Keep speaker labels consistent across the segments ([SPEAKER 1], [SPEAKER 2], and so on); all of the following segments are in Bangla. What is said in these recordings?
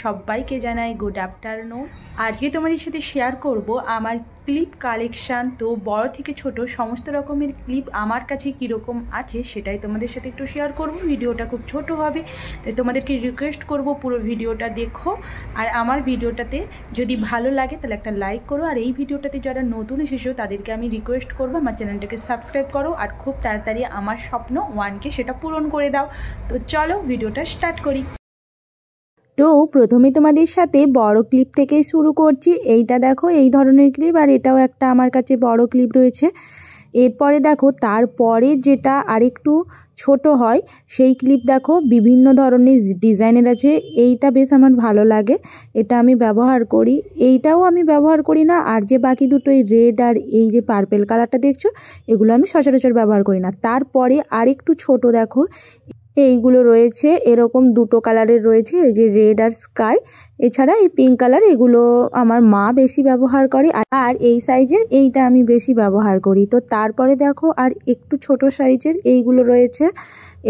[SPEAKER 1] সবাইকে জানাই গুড আফটারনুন। আজকে তোমাদের সাথে শেয়ার করব আমার ক্লিপ কালেকশান। তো বড় থেকে ছোট সমস্ত রকমের ক্লিপ আমার কাছে কীরকম আছে সেটাই তোমাদের সাথে একটু শেয়ার করব। ভিডিওটা খুব ছোট হবে, তাই তোমাদেরকে রিকোয়েস্ট করব পুরো ভিডিওটা দেখো। আর আমার ভিডিওটাতে যদি ভালো লাগে তাহলে একটা লাইক করো। আর এই ভিডিওটাতে যারা নতুন এসেছো তাদেরকে আমি রিকোয়েস্ট করবো আমার চ্যানেলটাকে সাবস্ক্রাইব করো আর খুব তাড়াতাড়ি আমার স্বপ্ন 1K সেটা পূরণ করে দাও। তো চলো ভিডিওটা স্টার্ট করি। তো প্রথমে তোমাদের সাথে বড় ক্লিপ থেকে শুরু করছি। এইটা দেখো এই ধরনের ক্লিপ, আর এটাও একটা আমার কাছে বড় ক্লিপ রয়েছে। এরপরে দেখো তারপরে যেটা আরেকটু ছোট হয় সেই ক্লিপ দেখো বিভিন্ন ধরনের ডিজাইনের আছে। এইটা বেশ আমার ভালো লাগে, এটা আমি ব্যবহার করি। এইটাও আমি ব্যবহার করি না, আর যে বাকি দুটো এই রেড আর এই যে পার্পেল কালারটা দেখছো এগুলো আমি সচরাচর ব্যবহার করি না। তারপরে আরেকটু ছোট দেখো এইগুলো রয়েছে, এরকম দুটো কালারের রয়েছে, এই যে রেড আর স্কাই, এছাড়া এই পিঙ্ক কালার, এগুলো আমার মা বেশি ব্যবহার করে। আর এই সাইজের এইটা আমি বেশি ব্যবহার করি। তো তারপরে দেখো আর একটু ছোট সাইজের এইগুলো রয়েছে।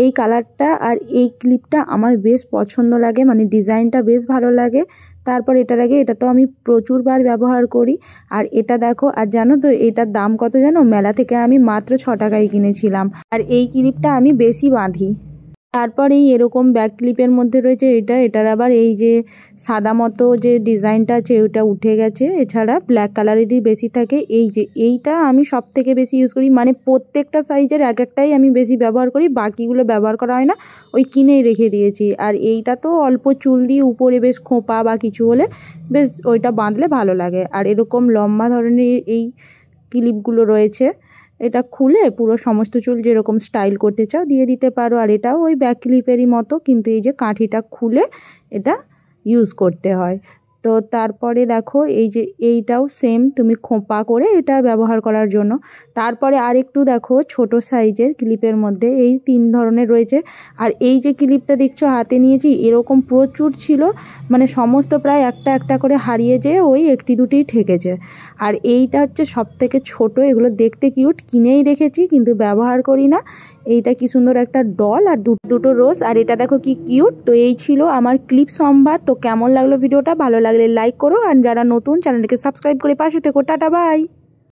[SPEAKER 1] এই কালারটা আর এই ক্লিপটা আমার বেশ পছন্দ লাগে, মানে ডিজাইনটা বেশ ভালো লাগে। তারপর এটার আগে এটা তো আমি প্রচুরবার ব্যবহার করি। আর এটা দেখো, আর জানো তো এটার দাম কত জানো? মেলা থেকে আমি মাত্র 6 টাকায় কিনেছিলাম। আর এই ক্লিপটা আমি বেশি বাঁধি। তারপর এই এরকম ব্যাক ক্লিপের মধ্যে রয়েছে এটার আবার এই যে সাদা মতো যে ডিজাইনটা আছে ওটা উঠে গেছে, এছাড়া ব্ল্যাক কালারেরই বেশি থাকে। এই যে এইটা আমি সব থেকে বেশি ইউজ করি, মানে প্রত্যেকটা সাইজের এক একটাই আমি বেশি ব্যবহার করি, বাকিগুলো ব্যবহার করা হয় না, ওই কিনেই রেখে দিয়েছি। আর এইটা তো অল্প চুল দিয়ে উপরে বেশ খোঁপা বা কিছু হলে বেশ ওইটা বাঁধলে ভালো লাগে। আর এরকম লম্বা ধরনের এই ক্লিপগুলো রয়েছে, এটা খুলে পুরো সমস্ত চুল যেরকম স্টাইল করতে চাও দিয়ে দিতে পারো। আর এটাও ওই ব্যাক ক্লিপেরই মতো, কিন্তু এই যে কাঠিটা খুলে এটা ইউজ করতে হয়। তো তারপরে দেখো এই যে এইটাও সেম, তুমি খোঁপা করে এটা ব্যবহার করার জন্য। তারপরে আরেকটু দেখো ছোট সাইজের ক্লিপের মধ্যে এই 3 ধরনের রয়েছে। আর এই যে ক্লিপটা দেখছো হাতে নিয়েছি, এরকম প্রচুর ছিল, মানে সমস্ত প্রায় একটা একটা করে হারিয়ে যেয়ে ওই একটি দুটিই ঠেকেছে। আর এইটা হচ্ছে সব থেকে ছোটো, এগুলো দেখতে কিউট, কিনেই রেখেছি কিন্তু ব্যবহার করি না। এইটা কি সুন্দর একটা ডল আর দুটো রোজ, আর এটা দেখো কি কিউট। তো এই ছিল আমার ক্লিপ সম্ভার। তো কেমন লাগলো ভিডিওটা? ভালো লাগলে লাইক করো, আর যারা নতুন চ্যানেলটাকে সাবস্ক্রাইব করে পাশে থেকো। Tata bye.